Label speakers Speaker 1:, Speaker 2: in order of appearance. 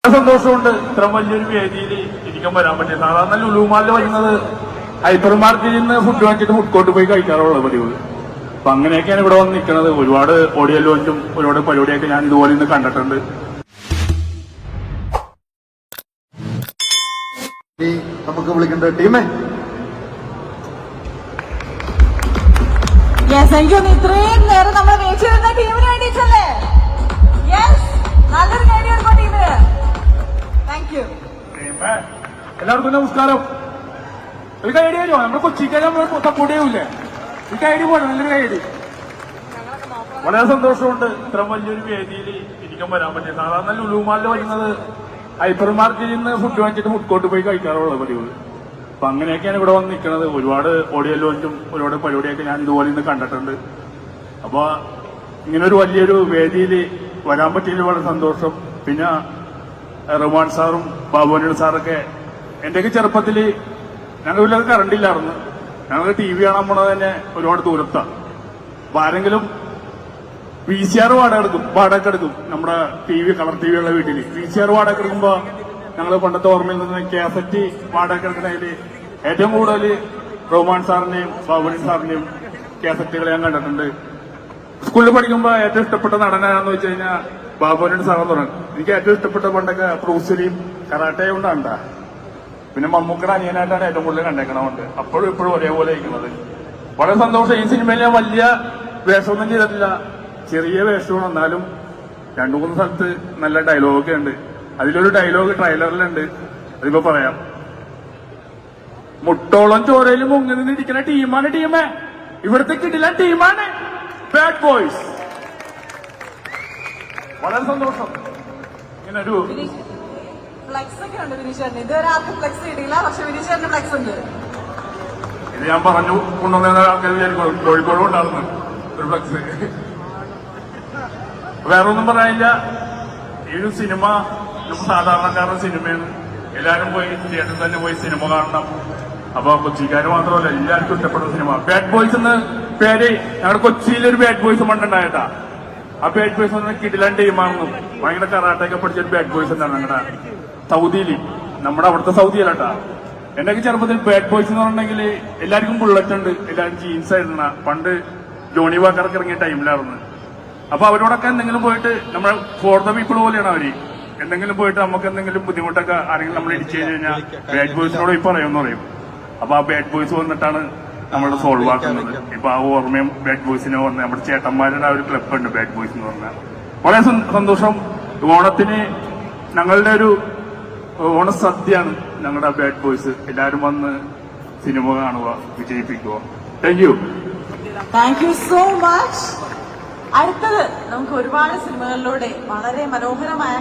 Speaker 1: സന്തോഷമുണ്ട് ഇത്ര വലിയൊരു വേദിയിൽ ഇരിക്കാൻ വരാൻ പറ്റിയ. സാധാരണ ലുലുമാളിൽ വരുന്നത് ഹൈപ്പർ മാർക്കറ്റിൽ നിന്ന് ഫുഡ് വാങ്ങിച്ചിട്ട് ഫുഡ് കോർട്ട് പോയി കഴിക്കാറുള്ള പതിവ്. അപ്പൊ അങ്ങനെയൊക്കെയാണ് ഇവിടെ വന്ന് നിൽക്കുന്നത്. ഒരുപാട് ഓഡിയോ ലോഞ്ചും ഒരുപാട് പരിപാടിയൊക്കെ ഞാൻ ഇതുപോലെ ഇന്ന് കണ്ടിട്ടുണ്ട്.
Speaker 2: നമുക്ക് വിളിക്കേണ്ട ടീമേ
Speaker 3: ഇത്രയും നേരം നമ്മൾ വീക്ഷിച്ചിരുന്ന ടീമിന് വേണ്ടിയിട്ടല്ലേ? നല്ലൊരു കാര്യം എടുക്കോ ടീമിന്. Thank you.
Speaker 1: എല്ലാവർക്കും നമസ്കാരം. ഒരു കൈഡി വരുമോ? നമ്മുടെ കൊച്ചിക്കാരെ നമ്മൾ സപ്പോർട്ട് ചെയ്യൂലേ? ഈ കൈഡി പോട്ടെ, നല്ലൊരു കൈഡി. വളരെ സന്തോഷമുണ്ട് ഇത്ര വലിയൊരു വേദിയിൽ ഇരിക്കാൻ വരാൻ പറ്റിയ. സാധാരണ ലുലുമാളിൽ വരുന്നത് ഹൈപ്പർ മാർക്കറ്റിൽ നിന്ന് ഫുഡ് വാങ്ങിച്ചിട്ട് ഫുഡ് കോർട്ട് പോയി കഴിക്കാറുള്ള പതിവ്. അപ്പൊ അങ്ങനെയൊക്കെയാണ് ഇവിടെ വന്ന് നിൽക്കുന്നത്. ഒരുപാട് ഓഡിയോ ലോഞ്ചും ഒരുപാട് പരിപാടിയൊക്കെ ഞാൻ ഇതുപോലെ ഇന്ന് കണ്ടിട്ടുണ്ട്. അപ്പൊ ഇങ്ങനൊരു വലിയൊരു വേദിയിൽ വരാൻ പറ്റിയതിൽ വളരെ സന്തോഷം. പിന്നെ റഹ്മാൻ സാറും ബാബുവിന്റെ സാറൊക്കെ എന്റെയൊക്കെ ചെറുപ്പത്തിൽ ഞങ്ങൾ വീട്ടിലൊക്കെ കറണ്ട് ഇല്ലായിരുന്നു. ഞങ്ങൾക്ക് ടി വി കാണാൻ പോണത് തന്നെ ഒരുപാട് ദൂരത്താണ്. അപ്പൊ ആരെങ്കിലും VCR വാടക എടുക്കും. നമ്മുടെ കളർ ടി വി ഉള്ള വീട്ടിൽ VCR വാടക എടുക്കുമ്പോ ഞങ്ങൾ പണ്ടത്തെ ഓർമ്മയിൽ നിന്ന് കാസറ്റ് വാടക എടുക്കുന്നതിൽ ഏറ്റവും കൂടുതൽ റഹ്മാൻ സാറിന്റെയും ബാബുവിൻ സാറിന്റെയും കാസറ്റുകൾ ഞാൻ കണ്ടിട്ടുണ്ട്. സ്കൂളിൽ പഠിക്കുമ്പോ ഏറ്റവും ഇഷ്ടപ്പെട്ട നടനാന്ന് വെച്ച് കഴിഞ്ഞാൽ ബാബുവിന്റെ സാറെന്ന് പറഞ്ഞു. എനിക്ക് ഏറ്റവും ഇഷ്ടപ്പെട്ട പണ്ടൊക്കെ പ്രൂസലിയും കരാട്ടയും കൊണ്ടാണ്ടാ. പിന്നെ മമ്മൂക്കയുടെ അനിയനായിട്ടാണ് ഏറ്റവും കൂടുതൽ കണ്ടേക്കണമുണ്ട്. അപ്പോഴും ഇപ്പോഴും ഒരേപോലെ ഇരിക്കുന്നത്. വളരെ സന്തോഷം. ഈ സിനിമയിൽ ഞാൻ വലിയ വേഷമൊന്നും ചെയ്തിട്ടില്ല, ചെറിയ വേഷമാണ്. എന്നാലും 2-3 സ്ഥലത്ത് നല്ല ഡയലോഗൊക്കെ ഉണ്ട്. അതിലൊരു ഡയലോഗ് ട്രെയിലറിലുണ്ട്, അതിപ്പോ പറയാം. മുട്ടോളം ചോരയിൽ മുങ്ങി നിന്നിരിക്കുന്ന ടീമാണ് ടീമേ. ഇവിടുത്തെ കിട്ടില്ല ടീമാണ് ബാഡ് ബോയ്സ്. വളരെ സന്തോഷം. ഇങ്ങനൊരു
Speaker 3: ഫ്ലെക്സ് ഒക്കെ ഉണ്ട് വിനീഷേട്ടന്. ഇതുവരെ ആർക്കും ഫ്ലെക്സ് കിട്ടിയില്ല, പക്ഷെ വിനീഷേട്ടന് ഫ്ലെക്സ് ഉണ്ട്.
Speaker 1: ഇത് ഞാൻ പറഞ്ഞു കൊണ്ടുവന്ന ആൾക്കാർ വിചാരിക്കും കോഴിക്കോടും ഉണ്ടായിരുന്നു ഒരു ഫ്ലെക്സ്. വേറൊന്നും പറയാനില്ല. ഈ ഒരു സിനിമ നമ്മൾ സാധാരണക്കാരുടെ സിനിമയാണ്. എല്ലാവരും പോയി തിയേറ്ററിൽ തന്നെ പോയി സിനിമ കാണണം. അപ്പൊ കൊച്ചിക്കാര് മാത്രമല്ല, എല്ലാവർക്കും ഇഷ്ടപ്പെട്ട സിനിമ. ബാഡ് ബോയ്സ് എന്ന് പേര് ഞങ്ങളുടെ കൊച്ചിയിലൊരു ബാഡ് ബോയ്സ് മണ്ടുണ്ടായിട്ടാ. ആ ബാഡ് ബോയ്സ് ഒന്ന് കിടിലൻ ടീമാണെന്നും ഭയങ്കര കറാട്ടയൊക്കെ പഠിച്ചൊരു ബാഡ് ബോയ്സ് എന്താണ് ഞങ്ങളുടെ സൗദിയിൽ, നമ്മുടെ അവിടുത്തെ സൗദിയിലട്ടാ. എന്റെയൊക്കെ ചെറുപ്പത്തിൽ ബാഡ് ബോയ്സ് എന്ന് പറഞ്ഞിട്ടുണ്ടെങ്കിൽ എല്ലാവർക്കും ബുള്ളറ്റ് ഉണ്ട്, എല്ലാവരും ജീൻസ് ആയിരുന്ന പണ്ട് ജോണി വാക്കർക്ക് ഇറങ്ങിയ ടൈമിലായിരുന്നു. അപ്പൊ അവരോടൊക്കെ എന്തെങ്കിലും പോയിട്ട് നമ്മൾ ഫോർ ദ പീപ്പിൾ പോലെയാണ് അവര്. എന്തെങ്കിലും പോയിട്ട് നമുക്ക് എന്തെങ്കിലും ബുദ്ധിമുട്ടൊക്കെ ആരെങ്കിലും നമ്മൾ ഇടിച്ചു കഴിഞ്ഞാൽ ബാഡ് ബോയ്സിനോട് ഇപ്പൊ പറയുമെന്ന് പറയും. അപ്പൊ ആ ബാഡ് ബോയ്സ് വന്നിട്ടാണ് നമ്മൾ സോൾവ് ആക്കുന്നത്. ഇപ്പൊ ആ ഓർമ്മയും ബാഡ് ബോയ്സിനെ പറഞ്ഞ നമ്മുടെ ചേട്ടന്മാരുടെ ആ ഒരു ക്ലബ് ഉണ്ട് ബാഡ് ബോയ്സ് എന്ന് പറഞ്ഞാൽ. വളരെ സന്തോഷം. ഓണത്തിന് ഞങ്ങളുടെ ഒരു ഓണസദ്യയാണ് ഞങ്ങളുടെ ബാഡ് ബോയ്സ്. എല്ലാവരും വന്ന് സിനിമ കാണുക, വിജയിപ്പിക്കുക. Thank you.
Speaker 3: Thank you so much. അടുത്തത് നമുക്ക് ഒരുപാട് സിനിമകളിലൂടെ വളരെ മനോഹരമായ